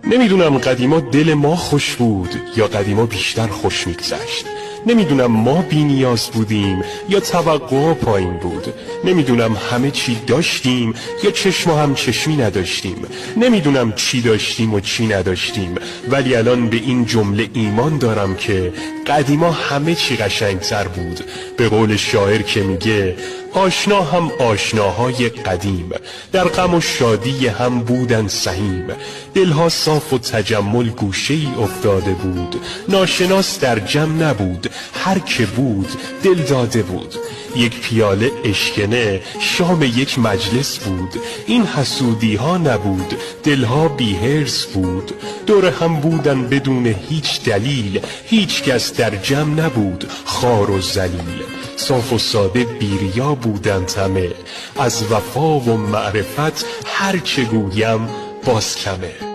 نمیدونم قدیما دل ما خوش بود یا قدیما بیشتر خوش میگذشت. نمیدونم ما بی نیاز بودیم یا توقع پایین بود. نمیدونم همه چی داشتیم یا چشم هم چشمی نداشتیم. نمیدونم چی داشتیم و چی نداشتیم، ولی الان به این جمله ایمان دارم که قدیما همه چی قشنگتر بود. به قول شاعر که میگه آشنا هم آشناهای قدیم، در غم و شادی هم بودن سهیم. دلها صاف و تجمل گوشه ای افتاده بود، ناشناس در جمع نبود، هر که بود دل داده بود. یک پیاله اشکنه شام یک مجلس بود، این حسودی ها نبود، دلها بی حرص بود. دور هم بودن بدون هیچ دلیل، هیچ کس در جمع نبود خوار و ذلیل. صاف و ساده بیریا بودن همه، از وفا و معرفت هر چه گویم باز کمه.